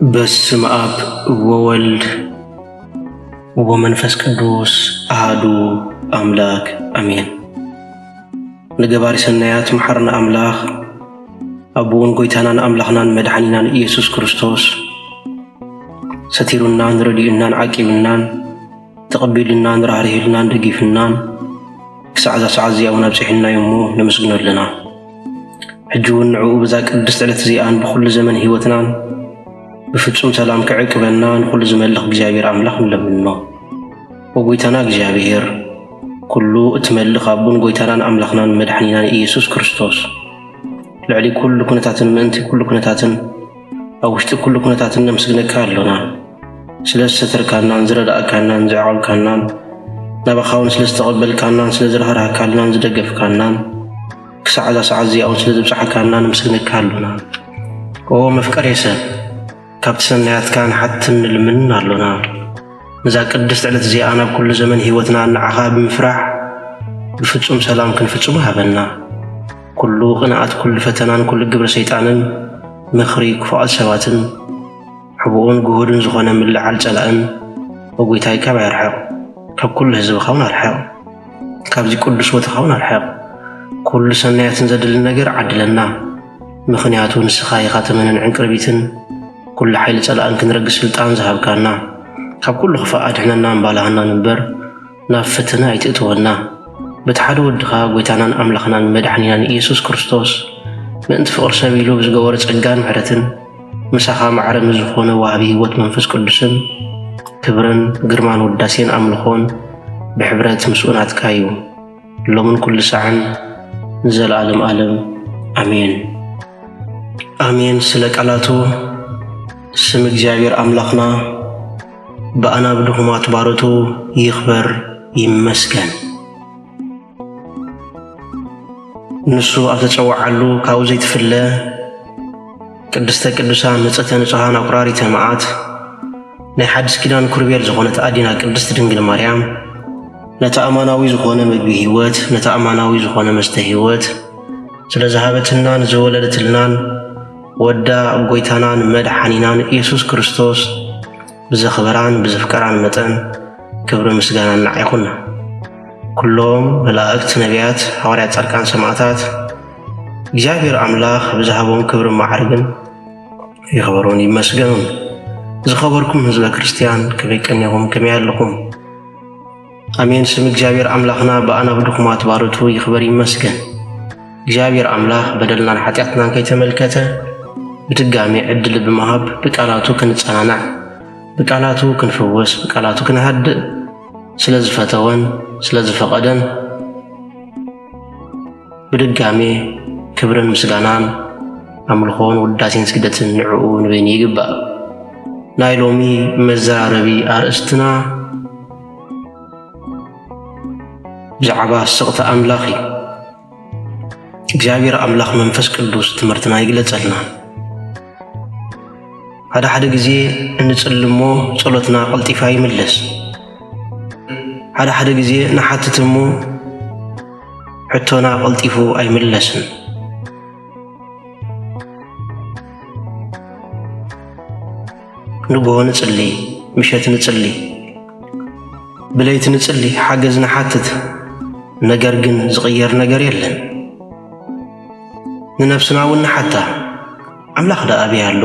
በስመ አብ ወወልድ ወመንፈስ ቅዱስ አሐዱ አምላክ አሜን። ንገባሪ ሰናያት መሐርና አምላኽ አቡን ጎይታናን አምላኽናን መድኃኒናን ኢየሱስ ክርስቶስ ሰቲሩናን ረዲኡናን ዓቂብናን ተቐቢሉናን ራህሪህልናን ደጊፍናን ክሳዕ ዛ ሰዓት እዚኣ እውን ኣብፅሒልና እሞ ነመስግኖ ኣለና። ሕጂ እውን ንዕኡ በዛ ቅድስቲ ዕለት እዚኣን ብኩሉ ዘመን ህይወትናን بفتصم سلام كعقبنا نقول زملخ እግዚአብሔር አምላክ እንለምንኖ ወጎይታና እግዚአብሔር ኩሉ እትመልኽ አቡን ጎይታናን አምላኽናን መድኃኒናን ኢየሱስ ክርስቶስ ልዕሊ ኩሉ ኩነታትን ምእንቲ ኩሉ ኩነታትን አውሽጢ ኩሉ ኩነታትን ነመስግነካ ኣለና። ስለስተተርካናን ዝረዳእካናን ዝዓልካናን ናባኻውን ስለዝተቐበልካናን ስለዝረህርሃካልናን ዝደገፍካናን ክሳዕ ዛ ሰዓት እዚኣውን ስለዝብፅሐካናን ነመስግነካ ኣለና። ኦ መፍቀሬ ሰብ ካብቲ ሰናያትካን ሓትን ንልምን ኣሎና። ነዛ ቅድስቲ ዕለት እዚኣ ናብ ኩሉ ዘመን ህይወትና ንዓኻ ብምፍራሕ ብፍጹም ሰላም ክንፍጽሙ ሃበና። ኩሉ ቅንኣት ኩሉ ፈተናን ኩሉ ግብረ ሰይጣንን ምኽሪ ክፉኣት ሰባትን ሕቡኡን ጉሁድን ዝኾነ ምልዓል ጸላእን ወጎይታይ ካብ ኣርሕቕ ካብ ኩሉ ህዝብኻ እውን ኣርሕቕ ካብዚ ቅዱስ ቦታኻ እውን ኣርሕቕ ኩሉ ሰናያትን ዘድሊ ነገር ዓድለና። ምኽንያቱ ንስኻ ኢኻ ተመንን ዕንቅርቢትን كل حيل سلام كنرجس سلطان ذهبكنا كاب كل خفاء أدحنا نبالهنا نبر نافتنا يتأتونا بتحدو الدخا قويتانا أملخنا مدحنينا إيسوس كريستوس بأنت فقر سبيلو بزقورة أجان معرتن مساحة معرم زخون وهبي هوت منفس كدسن كبرن قرمان وداسين أملخون بحبرات مسؤولات كايو لمن كل ساعة نزل عالم آمين آمين سلك علاتو ስም እግዚአብሔር አምላኽና በአናብልሁማት ባሮቱ ይኽበር ይመስገን። ንሱ ኣብ ተጸዋዓሉ ካብኡ ዘይትፍለ ቅድስተ ቅዱሳን ንጽሕተ ንጹሓን ኣቁራሪተ መዓት ናይ ሓድስ ኪዳን ኩርቤል ዝኾነት ኣዲና ቅድስቲ ድንግል ማርያም ነታ ኣማናዊ ዝኾነ ምግቢ ህይወት ነታ ኣማናዊ ዝኾነ መስተ ህይወት ስለ ዝሃበትናን ዝወለደትልናን ወዳ ጎይታናን መድኃኒናን ኢየሱስ ክርስቶስ ብዘኽበራን ብዘፍቀራን መጠን ክብሪ ምስጋናን ንዓይኹና። ኩሎም መላእክት ነቢያት ሐዋርያት ጻድቃን ሰማዕታት እግዚአብሔር አምላኽ ብዝሃቦም ክብሪ ማዕርግን ይኽበሩን ይመስገኑን። ዝኸበርኩም ህዝበ ክርስቲያን ከመይ ቀኒኹም ከመይ ኣለኹም? አሜን። ስም እግዚአብሔር አምላኽና በአናብልኹማት ባሮቱ ይኽበር ይመስገን። እግዚአብሔር አምላኽ በደልናን ኃጢአትናን ከይተመልከተ بتقامي عدل بمهاب بقالاتو كنتصنعنع بقالاتو كنفوس بقالاتو كنهدئ سلز فتوان سلز فقدن بتقامي كبرن مسغانان أملخون وداسين سكدتن نعو نبين يقبأ نايلومي مزاربي أرستنا بزعبا السقط أملاخي እግዚአብሔር አምላኽ መንፈስ ቅዱስ ትምህርትና ይግለጸልና። ሓደ ጊዜ እንጽልሞ ጸሎትና ቀልጢፋ ይምለስ። ሓደ ጊዜ ንሓትትሞ ሕቶና ቀልጢፉ ኣይምለስን። ንጎሆ ንጽሊ ምሸት ንጽሊ ብለይቲ ንጽሊ ሓገዝ ንሓትት ነገር ግን ዝቕየር ነገር የለን። ንነፍስና እውን ሓታ ኣምላኽ ዳ ኣብያ ኣሎ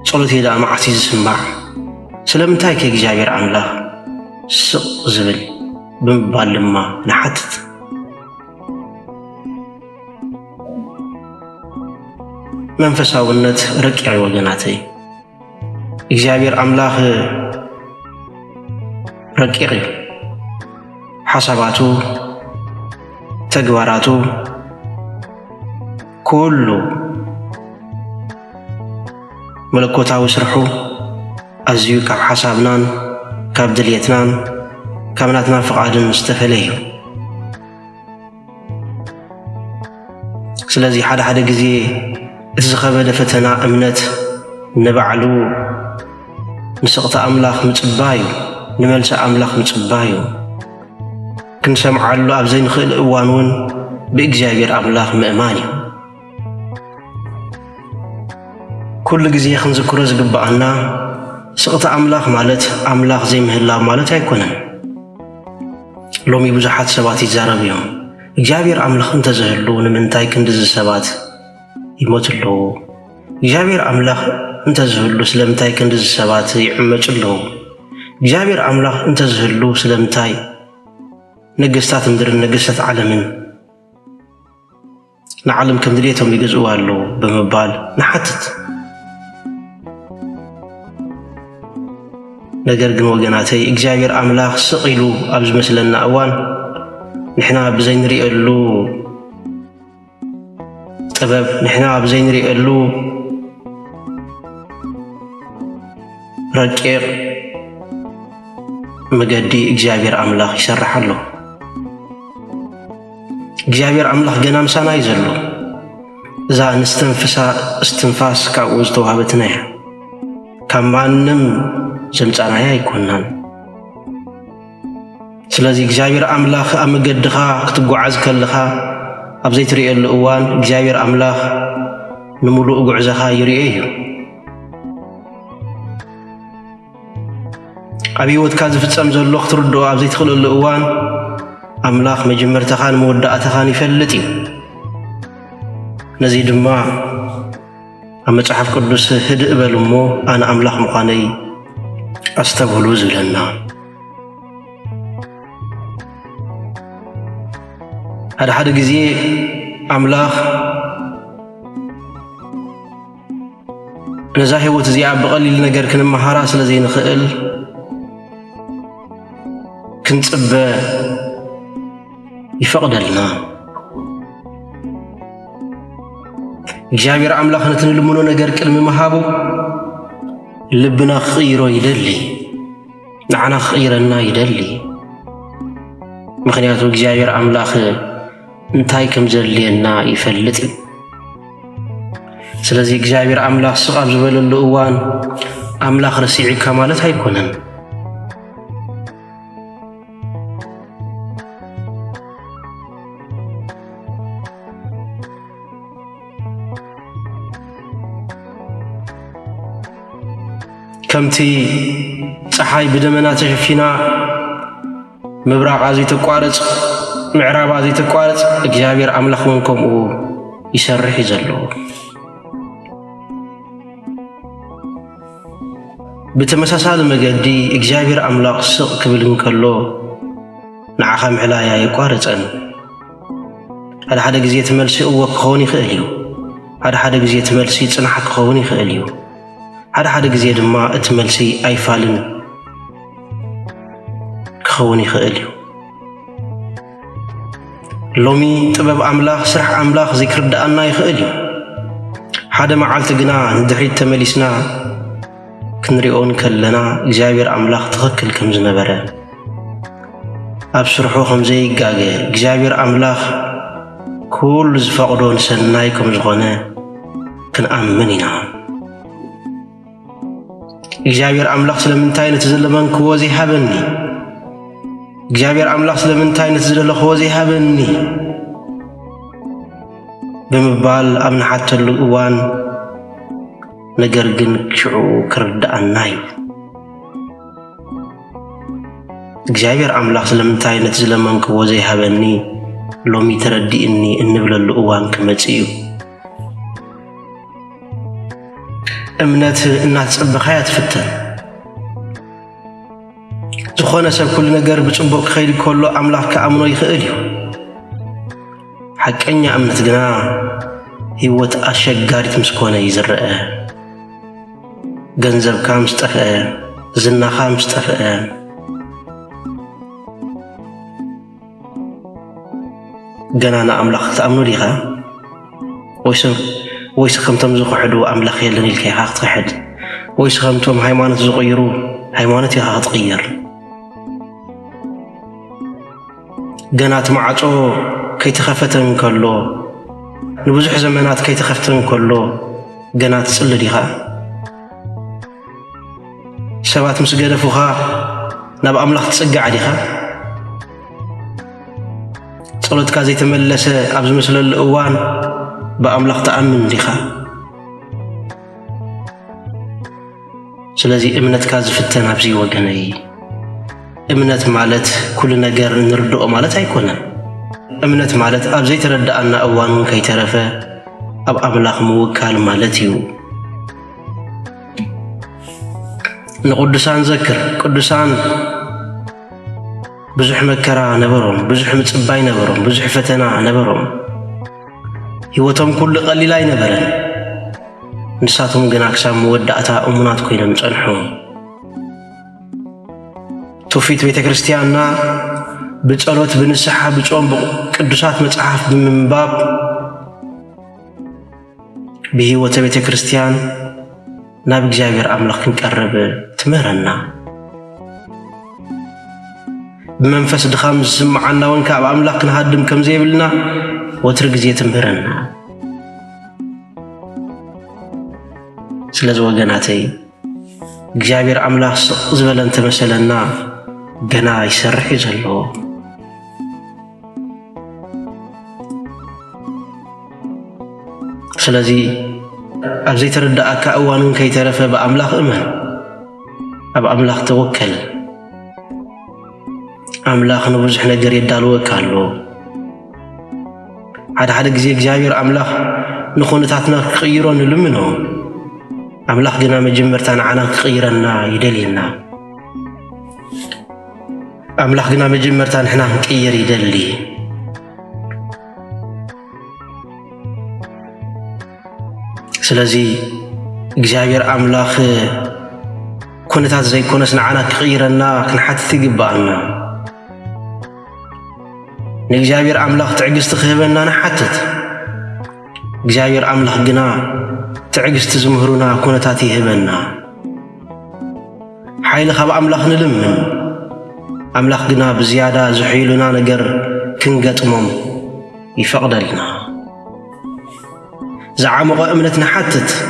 ጸሎቴ ዳ መዓሲ ዝስማዕ ስለምንታይ ከእግዚአብሔር አምላኽ ስቕ ዝብል ብምባል ድማ ንሓትት። መንፈሳውነት ረቂቕ ወገናተይ እግዚአብሔር አምላኽ ረቂቕ እዩ። ሓሳባቱ ተግባራቱ ኩሉ መለኮታዊ ስርሑ ኣዝዩ ካብ ሓሳብናን ካብ ድልየትናን ካብ ናትና ፍቓድን ዝተፈለየ እዩ። ስለዚ ሓደ ጊዜ እቲ ዝኸበደ ፈተና እምነት ንባዕሉ ንስቕቲ ኣምላኽ ምጽባዩ ንመልሲ ኣምላኽ ምጽባዩ ክንሰምዓሉ ኣብ ዘይንኽእል እዋን እውን ብእግዚአብሔር ኣምላኽ ምእማን እዩ። كل جزية خنذكره زقبأنا سقط أملاخ مالت أملاخ زي مهلا مالت هيكونن لومي بزحات سبات يزارب يوم እግዚአብሔር አምላኽ እንተዘህሉ ንምንታይ ክንድዝ ሰባት ይሞትሉ እግዚአብሔር አምላኽ እንተዘህሉ ስለምንታይ ክንድዝ ሰባት ይዕመጭሉ እግዚአብሔር አምላኽ እንተዘህሉ ስለምንታይ ነገስታት ምድርን ነገስታት ዓለምን ንዓለም ከም ድሌቶም ይገዝኡዋሉ በመባል ንሓትት ነገር ግን ወገናተይ እግዚአብሔር አምላኽ ስቂሉ ኣብ ዝመስለና እዋን نحنا بزين ريقلو طبب نحنا بزين ريقلو رقيق مقدي እግዚአብሔር አምላኽ ይሰርሓሉ እግዚአብሔር አምላኽ ገና ምሳና ይዘሉ እዛ እስትንፋስ ካብኡ ዝተዋሃበትና እያ ካብ ማንም ዘምፃናያ ኣይኮናን ስለዚህ እግዚአብሔር አምላኽ አመገድኻ ክትጓዓዝ ከለኻ ኣብ ዘይትሪኤሉ እዋን እግዚአብሔር አምላኽ ንሙሉእ ጉዕዘኻ ይርኤ እዩ ኣብ ህይወትካ ዝፍጸም ዘሎ ክትርድኦ ኣብ ዘይትኽእለሉ እዋን አምላኽ መጀመርተኻን መወዳእታኻን ይፈልጥ እዩ ነዚ ድማ ኣብ መጽሓፍ ቅዱስ ህድእ በሉ እሞ ኣነ አምላኽ ምዃነይ ኣስተብህሉ ዝብለና ሓደ ጊዜ አምላኽ ነዛ ህይወት እዚኣ ብቐሊል ነገር ክንመሃራ ስለዘይንኽእል ክንጽበ ይፈቕደልና እግዚአብሔር አምላኽ ነቲ ንልምኖ ነገር ቅድሚ ምሃቡ ልብና ክቕይሮ ይደሊ ንዓና ክቕይረና ይደሊ ምክንያቱ እግዚአብሔር አምላኽ እንታይ ከም ዘድልየና ይፈልጥ ስለዚህ እግዚአብሔር አምላኽ ስቕ ኣብ ዝበለሉ እዋን አምላኽ ረሲዕካ ማለት ኣይኮነን ከምቲ ፀሓይ ብደመና ተሸፊና ምብራቕ ዘይተቋረጽ ምዕራብ ዘይተቋረጽ እግዚአብሔር አምላኽ ውን ከምኡ ይሰርሕ ዘሎ ብተመሳሳሊ መገዲ እግዚአብሔር አምላኽ ስቕ ክብል እንከሎ ንዓኻ ምሕላያ ይቋረጸን ሓደ ግዜ ትመልሲ እወ ክኸውን ይኽእል እዩ ሓደ ግዜ ትመልሲ ጽንሕ ክኸውን ይኽእል እዩ ሓደ ግዜ ድማ እቲ መልሲ ኣይፋልን ክኸውን ይኽእል እዩ ሎሚ ጥበብ አምላኽ ስራሕ አምላኽ ዘይክርዳእና ይኽእል እዩ ሓደ መዓልቲ ግና ንድሕሪት ተመሊስና ክንሪኦን ከለና እግዚአብሔር አምላኽ ትኽክል ከም ዝነበረ ኣብ ስርሑ ከም ዘይጋገ እግዚአብሔር አምላኽ ኩሉ ዝፈቕዶ ንሰናይ ከም ዝኾነ ክንኣምን ኢና እግዚአብሔር አምላኽ ስለምንታይ ነቲ ዘለመንክዎ ዘይሃበኒ እግዚአብሔር አምላኽ ስለምንታይ ነቲ ዝደለኽዎ ዘይሃበኒ ብምባል ኣብ ንሓተሉ እዋን ነገር ግን ሽዑ ክርዳእና እዩ እግዚአብሔር አምላኽ ስለምንታይ ነቲ ዝለመንክዎ ዘይሃበኒ ሎሚ ተረዲእኒ እንብለሉ እዋን ክመጽእ እዩ እምነት እናተጸበኻያ ትፍተን ዝኾነ ሰብ ኩሉ ነገር ብጽቡቕ ክኸይድ ከሎ አምላኽ ከኣምኖ ይኽእል እዩ ሓቀኛ እምነት ግና ህይወት ኣሸጋሪት ምስ ኮነ እዩ ዝርአ ገንዘብካ ምስ ጠፍአ ዝናኻ ምስ ጠፍአ ገና ንኣምላኽ ክትኣምኑ ዲኻ ወይስ ከምቶም ዝኽሕዱ ኣምላኽ የለን ኢልካ ኢኻ ክትክሕድ ወይስ ከምቶም ሃይማኖት ዝቕይሩ ሃይማኖት ኢኻ ክትቕይር ገና እቲ ማዕጾ ከይተኸፈተ እንከሎ ንብዙሕ ዘመናት ከይተኸፍተ እንከሎ ገና ትጽሊ ዲኻ ሰባት ምስ ገደፉኻ ናብ ኣምላኽ ትጽጋዕ ዲኻ ጸሎትካ ዘይተመለሰ ኣብ ዝመስለሉ እዋን በአምላኽ ተኣምን ዲኻ ስለዚህ እምነትካ ዝፍተን ኣብዚ ወገነይ እምነት ማለት ኩሉ ነገር እንርድኦ ማለት ኣይኮነን እምነት ማለት ኣብ ዘይተረዳእና እዋን ከይተረፈ ኣብ ኣምላኽ ምውካል ማለት እዩ ንቅዱሳን ዘክር ቅዱሳን ብዙሕ መከራ ነበሮም ብዙሕ ምጽባይ ነበሮም ብዙሕ ፈተና ነበሮም ህይወቶም ኩሉ ቀሊል ኣይነበረን ንሳቶም ግን ክሳብ መወዳእታ እሙናት ኮይኖም ጸንሑ ትውፊት ቤተክርስቲያንና ብጸሎት ብንስሓ ብጾም ቅዱሳት መጽሓፍ ብምንባብ ብህይወት ቤተክርስቲያን ናብ እግዚአብሔር አምላክ ክንቀርብ ትመረና በመንፈስ ድኻም ዝስምዓና ወንካ ኣብ አምላክ ክንሃድም ከም ዘይብልና ወትር ግዜ ትምረና ስለዚ ወገናተይ እግዚአብሔር አምላክ ዝበለን ተመሰለና ገና ይሰርሕ ዘሎ ስለዚ ኣብ ዘይተረዳእካ እዋን ከይተረፈ በአምላክ እመን ኣብ አምላክ ተወከል አምላክ ንብዙሕ ነገር የዳልወካ ኣሎ ሓደ ግዜ እግዚአብሔር አምላክ ንኹነታትና ክቅይሮ ንልምኖ አምላክ ግና መጀመርታ ንዓና ክቅይረና ይደልየና አምላክ ግና መጀመርታ ንሕና ክንቅየር ይደሊ ስለዚ እግዚአብሔር አምላክ ኩነታት ዘይኮነስ ንዓና ክቅይረና ክንሓትት ይግባአና ንእግዚአብሔር አምላክ ትዕግስቲ ክህበና ንሓትት እግዚአብሔር አምላክ ግና ትዕግስቲ ዝምህሩና ኩነታት ይህበና ሓይሊ ካብ አምላክ ንልምን አምላክ ግና ብዝያዳ ዝሕይሉና ነገር ክንገጥሞም ይፈቅደልና زعمق أمنت نحتت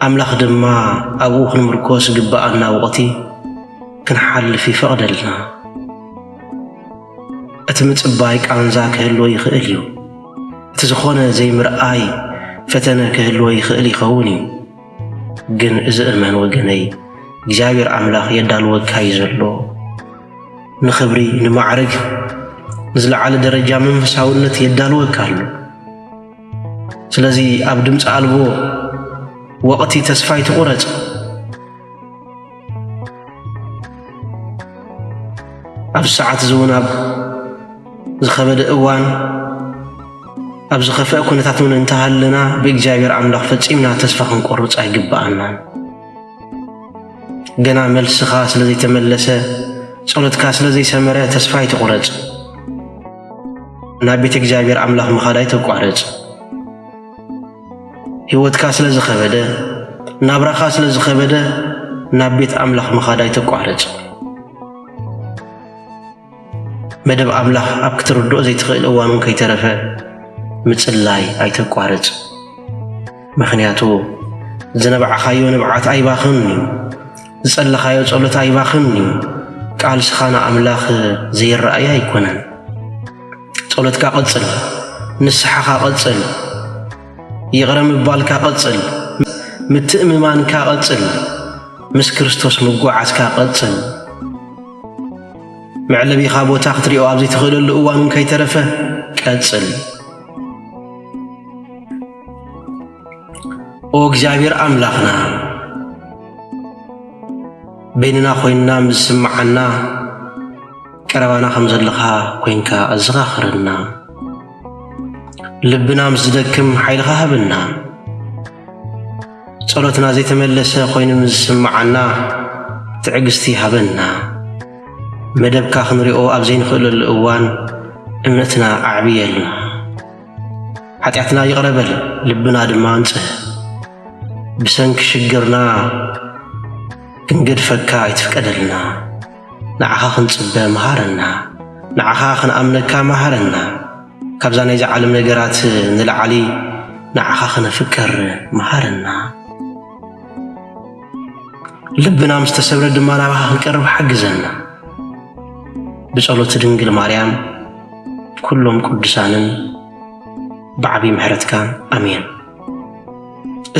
أملاخ دما أبوخ نمركوس قبأنا وقتي كنحل في فقدلنا أتمت بايك عن ذاك هلو يخيليو تزخونا زي مرآي فتنا كهلو يخيلي خوني جن إزئمن وجني جابر أملاخ يدال وكايزلو نخبري نمعرق نزل على درجة من مساونة يدال وكالو ስለዚህ ኣብ ድምጽ አልቦ ወቅቲ ተስፋይ ተቆረጽ ኣብ ሰዓት ዝውናብ ዝኸበደ እዋን ኣብ ዝኸፈአ ኩነታት ምን እንተሃለና በእግዚአብሔር አምላክ ፈጺምና ተስፋ ክንቆርጽ አይግባአና ገና መልስኻ ስለዚህ ተመለሰ ጸሎትካ ስለዚህ ሰመረ ተስፋይ ተቆረጽ ናብ ቤተ እግዚአብሔር አምላክ መኻዳይ ተቋረጽ ህይወትካ ስለዚ ኸበደ ናብራኻ ስለዚ ኸበደ ናብ ቤት አምላክ መኻዳይ ተቋረጽ መደብ አምላክ ኣብ ክትርድኦ ዘይትኽእል እዋን ከይተረፈ ምጽላይ ኣይተቋረጽ ምኽንያቱ ዝነብዓኻዮ ንብዓት ኣይባኽን ዝጸለኻዮ ጸሎት ኣይባኽን ቃል ስኻና አምላክ ዘይረአይ ኣይኮነን ጸሎትካ ቀጽል ንስሓኻ ቀጽል يغرم بالك قصل متأممان كقصل مس كريستوس مقعس كقصل معلبي خابوتا خطريو ابزي تخيل الاوان كيترفه قصل او እግዚአብሔር አምላክና بيننا خوينا مسمعنا قربانا خمزلخا كوينكا ازغاخرنا لبنا مزدكم حيل خهبنا ጸሎትና ዘይተመለሰ ኮይኑ ምስማዓና ትዕግስቲ ሃበና መደብካ ክንሪኦ ኣብ ዘይንኽእለሉ እዋን እምነትና ኣዕብየልና ኃጢአትና ይቅረበል ልብና ድማ እንጽህ ብሰንክ ሽግርና ክንገድፈካ ይትፍቀደልና ንዓኻ ክንጽበ መሃረና ንዓኻ ክንኣምነካ መሃረና ካብዛ ናይ ዓለም ነገራት ንላዕሊ ንዓኻ ክንፍከር መሃረና ልብና ምስተሰብረ ድማ ናባኻ ክንቀርብ ሓግዘና بصلوت ድንግል ማርያም ኩሎም ቅዱሳንን بعبي ምሕረትካ አሜን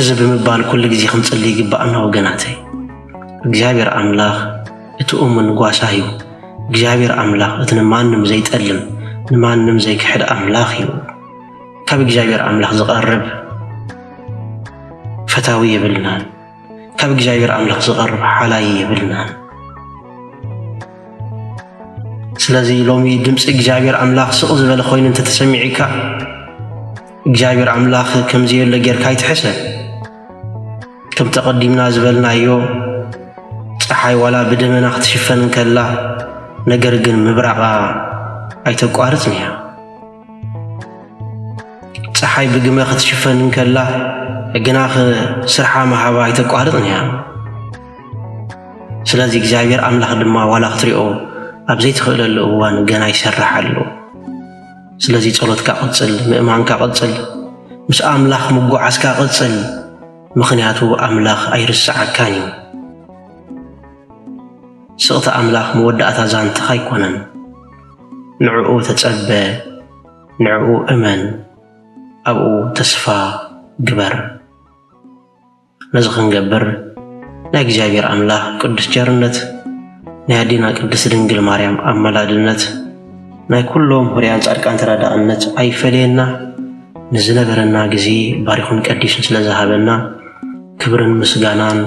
እዚ ብምባል ኩሉ ግዜ ክንጽልይ ይግባአና ወገናተይ እግዚአብሔር አምላኽ እቲ እሙን ጓሳ እዩ እግዚአብሔር አምላኽ እቲ ንማንም ዘይጠልም ንማንም ዘይክሕድ አምላኽ እዩ ካብ እግዚአብሔር አምላኽ ዝቐርብ ፈታዊ የብልናን ካብ እግዚአብሔር አምላኽ ዝቐርብ ሓላይ የብልናን ስለዚ ሎሚ ድምፂ እግዚአብሔር አምላኽ ስቕ ዝበለ ኮይኑ እንተተሰሚዒካ እግዚአብሔር አምላኽ ከምዚ የለ ጌርካ ይትሕሰብ ከም ተቐዲምና ዝበልናዮ ፀሓይ ዋላ ብደመና ክትሽፈን ከላ ነገር ግን ምብራቓ ኣይተቋርጽን እያ ፀሓይ ብግመ ክትሽፈን ከላ ግናኽ ስርሓ መሃባ ኣይተቋርጽን እያ ስለዚ እግዚአብሔር አምላኽ ድማ ዋላ ክትሪኦ ኣብ ዘይትኽእለሉ እዋን ገና ይሰርሕ ኣሎ ስለዚ ጸሎትካ ቅጽል ምእማንካ ቅጽል ምስ አምላኽ ምጉዓዝካ ቅጽል ምኽንያቱ አምላኽ ኣይርስዓካን እዩ ስቕቲ አምላኽ መወዳእታ ዛንትኻ ኣይኮነን ንዕኡ ተጸበ ንዕኡ እመን ኣብኡ ተስፋ ግበር ነዚ ክንገብር ናይ እግዚአብሔር አምላኽ ቅዱስ ቸርነት ናይ ኣዴና ቅድስት ድንግል ማርያም ኣመላድነት ናይ ኩሎም ሁርያን ጻድቃን ተራዳእነት ኣይፈለየና ንዝነበረና ግዜ ባሪኹን ቀዲሱን ስለ ዝሃበና ክብርን ምስጋናን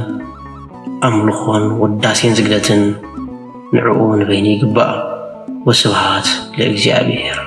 ኣምልኾን ውዳሴን ዝግደትን ንዕኡ ንበይኒ ይግባእ ወስብሃት ለእግዚአብሔር